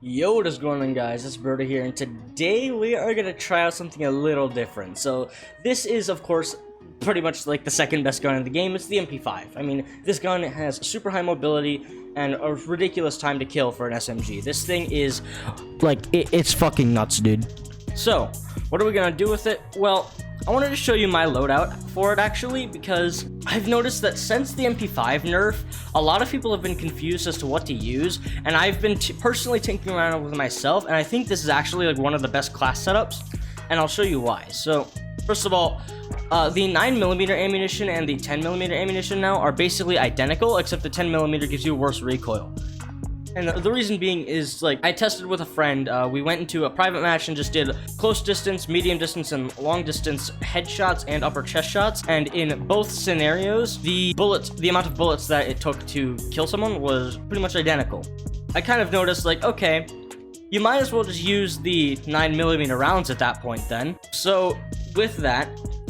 Yo, what is going on, guys? It's Berta here, and today we are gonna try out something a little different. So this is, of course, pretty much like the second best gun in the game. It's the MP5. I mean, this gun has super high mobility and a ridiculous time to kill for an SMG. This thing is like it's fucking nuts, dude. So what are we gonna do with it? Well, I wanted to show you my loadout for it, actually, because I've noticed that since the MP5 nerf, a lot of people have been confused as to what to use, and I've been personally tinkering around with myself, and I think this is actually like one of the best class setups, and I'll show you why. So, first of all, the 9mm ammunition and the 10mm ammunition now are basically identical, except the 10mm gives you worse recoil. And the reason being is, like, I tested with a friend. We went into a private match and just did close distance, medium distance, and long distance headshots and upper chest shots. And in both scenarios, the amount of bullets that it took to kill someone was pretty much identical. I kind of noticed, like, okay, you might as well just use the 9mm rounds at that point then. So with that,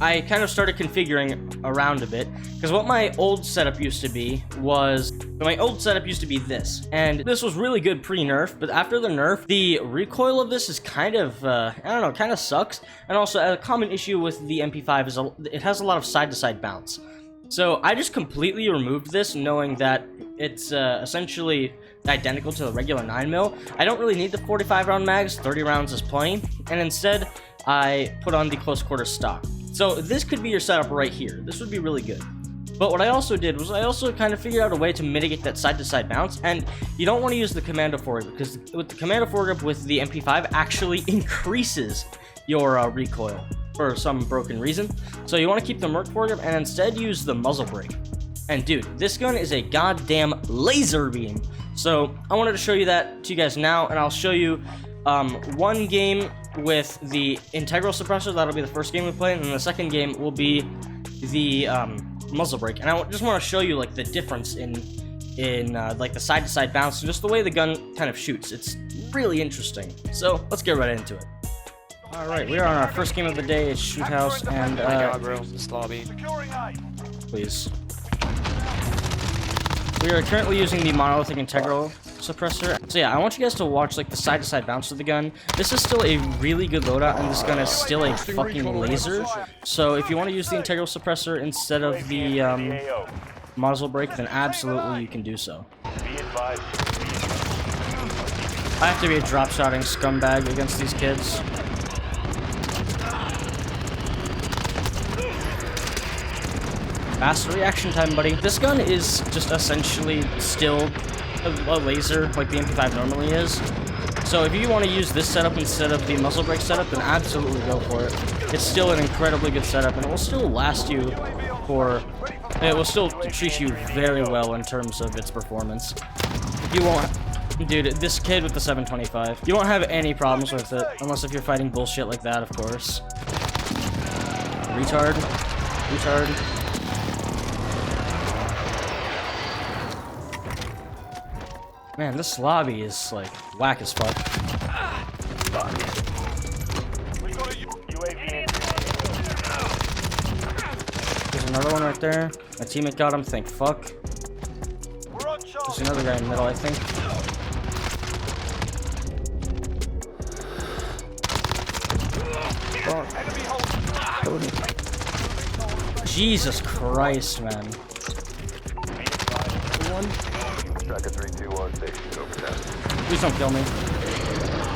I kind of started configuring around a bit, because what my old setup used to be was, this, and this was really good pre-nerf, but after the nerf, the recoil of this is kind of, I don't know, kind of sucks, and also a common issue with the MP5 is it has a lot of side-to-side bounce. So I just completely removed this, knowing that it's essentially identical to the regular 9mm. I don't really need the 45 round mags, 30 rounds is plenty, and instead I put on the close quarter stock. So this could be your setup right here. This would be really good. But what I also did was I also kind of figured out a way to mitigate that side-to-side bounce, and you don't want to use the commando foregrip, because with the commando foregrip with the MP5 actually increases your recoil for some broken reason. So you want to keep the merc foregrip and instead use the muzzle brake. And dude, this gun is a goddamn laser beam. So I wanted to show you that to you guys now, and I'll show you one game with the integral suppressor. That'll be the first game we play, and then the second game will be the muzzle brake. And I just want to show you like the difference in like the side-to-side bounce and just the way the gun kind of shoots. It's really interesting. So let's get right into it. All right, we are on our first game of the day. It's Shoot House, and this lobby. Please. We are currently using the monolithic integral suppressor. So yeah, I want you guys to watch like the side-to-side bounce of the gun. This is still a really good loadout, and this gun is still a fucking laser. So if you want to use the integral suppressor instead of the muzzle brake, then absolutely you can do so. I have to be a drop-shotting scumbag against these kids. Fast reaction time, buddy. This gun is just essentially still a laser like the MP5 normally is. So if you want to use this setup instead of the muzzle brake setup, then absolutely go for it. It's still an incredibly good setup, and it will still last you for... It will still treat you very well in terms of its performance. You won't... Dude, this kid with the 725, you won't have any problems with it, unless if you're fighting bullshit like that, of course. Retard. Man, this lobby is, like, whack as fuck. There's another one right there. My teammate got him, thank fuck. There's another guy in the middle, I think. Oh. Jesus Christ, man. Please don't kill me.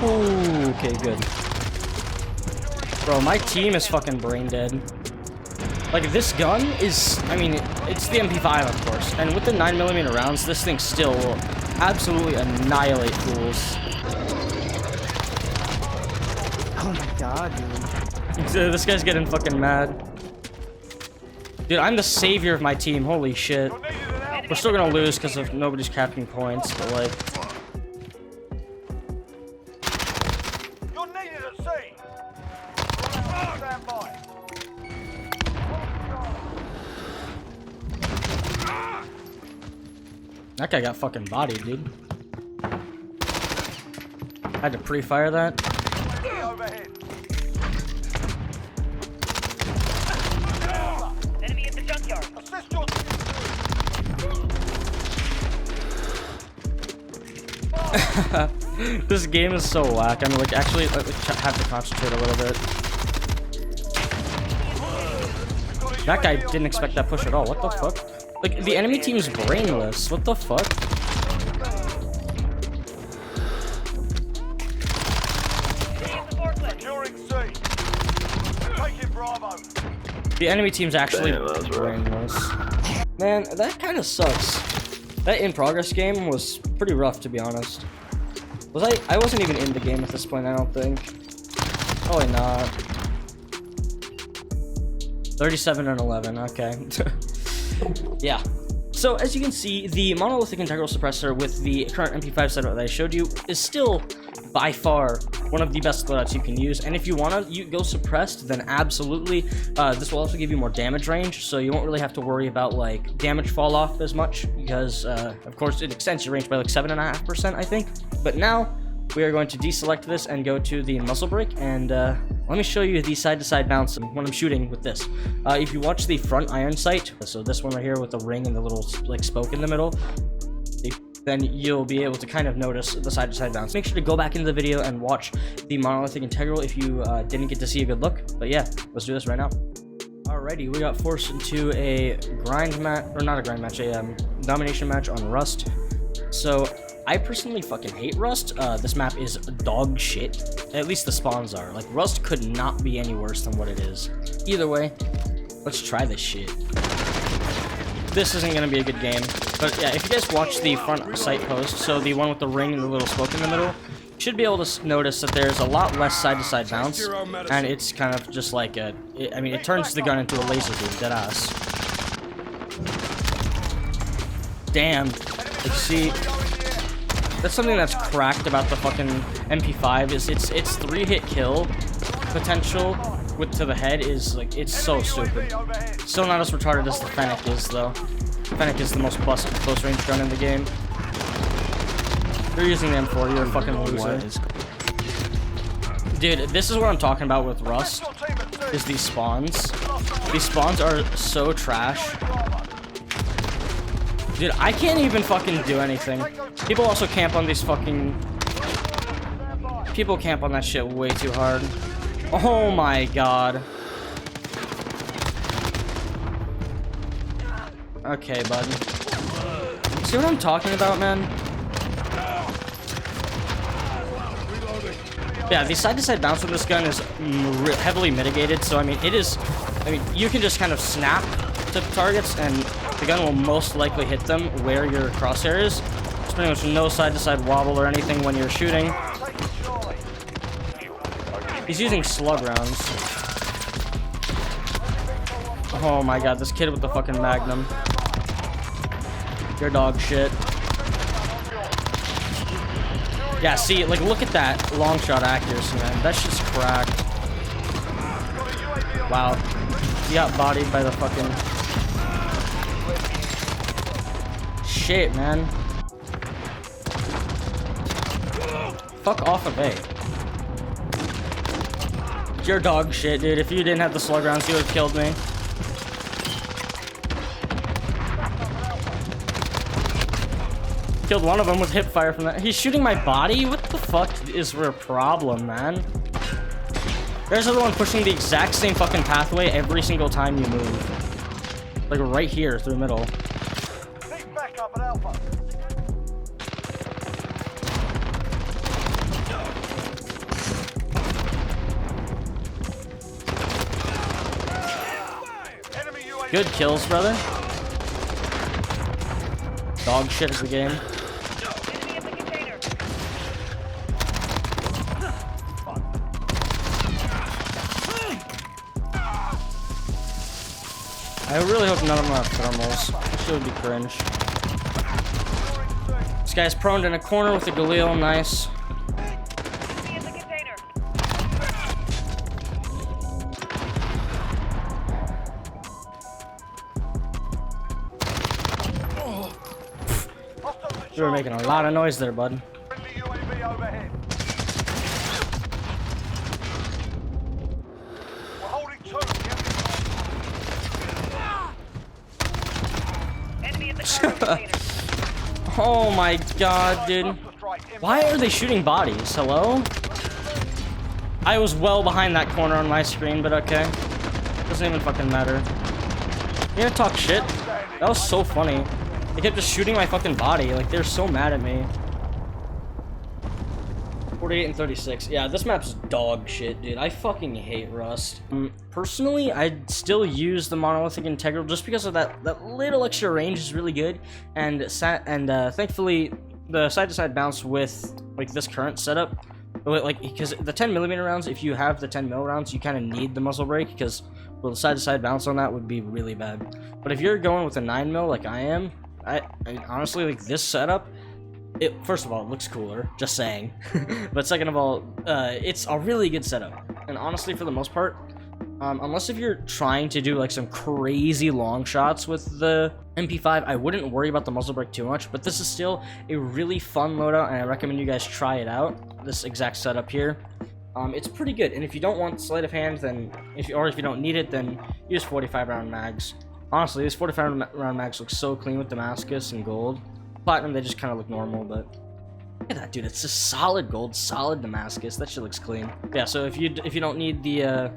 Ooh, okay, good. Bro, my team is fucking brain dead. Like, this gun is... I mean, it's the MP5, of course. And with the 9mm rounds, this thing still will absolutely annihilate fools. Oh my god, dude. This guy's getting fucking mad. Dude, I'm the savior of my team. Holy shit. We're still gonna lose because of nobody's capturing points, but like... That guy got fucking bodied, dude. I had to pre-fire that. Enemy at the junkyard. This game is so whack. I'm like actually like, have to concentrate a little bit. That guy didn't expect that push at all. What the fuck? Like the enemy team's brainless. What the fuck? The enemy team's actually brainless. Man, that kind of sucks. That in progress game was pretty rough, to be honest. Was I wasn't even in the game at this point, I don't think. Probably not. 37 and 11, okay. Yeah. So as you can see, the monolithic integral suppressor with the current MP5 setup that I showed you is still by far one of the best loadouts you can use, and if you want to go suppressed, then absolutely. This will also give you more damage range, so you won't really have to worry about like damage fall off as much, because of course it extends your range by like 7.5%, I think. But now we are going to deselect this and go to the muzzle brake, and let me show you the side-to-side bounce when I'm shooting with this. If you watch the front iron sight, so this one right here with the ring and the little like spoke in the middle, then you'll be able to kind of notice the side-to-side bounce. Make sure to go back into the video and watch the monolithic integral if you didn't get to see a good look. But yeah, let's do this right now. Alrighty, we got forced into a grind match, or not a grind match, a domination match on Rust. So I personally fucking hate Rust. This map is dog shit. At least the spawns are. Like, Rust could not be any worse than what it is. Either way, let's try this shit. This isn't gonna be a good game. But yeah, if you guys watch the front sight post, so the one with the ring and the little spoke in the middle, you should be able to notice that there's a lot less side-to-side bounce, and it's kind of just like a, I mean, it turns the gun into a laser beam, deadass. Damn. Like, see, that's something that's cracked about the fucking MP5 is its 3-hit kill potential with to the head is like, it's so stupid. Still not as retarded as the Fennec is though. Fennec is the most busted close range gun in the game. If you're using the M4, you're a fucking loser. Dude, this is what I'm talking about with Rust, is these spawns. These spawns are so trash. Dude, I can't even fucking do anything. People also camp on these fucking... People camp on that shit way too hard. Oh my god. Okay, bud. See what I'm talking about, man? Yeah, the side-to-side bounce with this gun is heavily mitigated, so I mean, it is... I mean, you can just kind of snap to targets, and the gun will most likely hit them where your crosshair is. There's pretty much no side-to-side wobble or anything when you're shooting. He's using slug rounds. Oh my god, this kid with the fucking Magnum. You're dog shit. Yeah, see, like, look at that long shot accuracy, man. That shit's cracked. Wow. He got bodied by the fucking... Shit, man. Fuck off of A. You're dog shit, dude. If you didn't have the slug rounds, you would have killed me. Killed one of them with hip fire from that. He's shooting my body? What the fuck is your problem, man? There's the other one pushing the exact same fucking pathway every single time you move. Like right here through the middle. Good kills, brother. Dog shit is the game. I really hope none of them have thermals. That shit would be cringe. This guy's prone in a corner with a Galil, nice. You were making a lot of noise there, bud. Oh my god, dude. Why are they shooting bodies? Hello? I was well behind that corner on my screen, but okay. Doesn't even fucking matter. You gonna talk shit? That was so funny. They kept just shooting my fucking body. Like, they're so mad at me. 48 and 36. Yeah, this map's dog shit, dude. I fucking hate Rust. Personally, I'd still use the monolithic integral just because of that little extra range is really good. And thankfully, the side-to-side bounce with like this current setup, like because the 10mm rounds, if you have the 10mm rounds, you kind of need the muzzle brake because well, the side-to-side bounce on that would be really bad. But if you're going with a 9mm like I am, I honestly like this setup. First of all, it looks cooler, just saying. But second of all, it's a really good setup. And honestly, for the most part, unless if you're trying to do like some crazy long shots with the MP5, I wouldn't worry about the muzzle brake too much. But this is still a really fun loadout, and I recommend you guys try it out. This exact setup here. It's pretty good. And if you don't want sleight of hand, then if you don't need it, then use 45 round mags. Honestly, these 45 round mags look so clean with Damascus and gold. Platinum, they just kind of look normal, but look at that, dude. It's just solid gold, solid Damascus. That shit looks clean. Yeah, so if you don't need the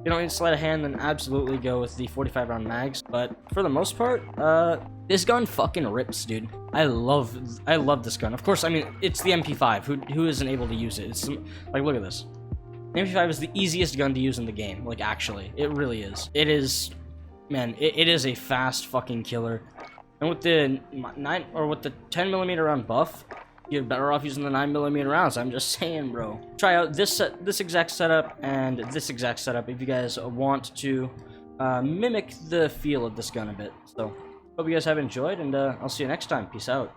you don't need sleight of hand, then absolutely go with the 45 round mags. But for the most part, this gun fucking rips, dude. I love this gun. Of course, I mean it's the MP5. Who isn't able to use it? It's like, look at this. The MP5 is the easiest gun to use in the game. Like, actually, it really is. It is, man. It is a fast fucking killer. And with the 10mm round buff, you're better off using the 9mm rounds. I'm just saying, bro. Try out this exact setup and this exact setup if you guys want to mimic the feel of this gun a bit. So, hope you guys have enjoyed, and I'll see you next time. Peace out.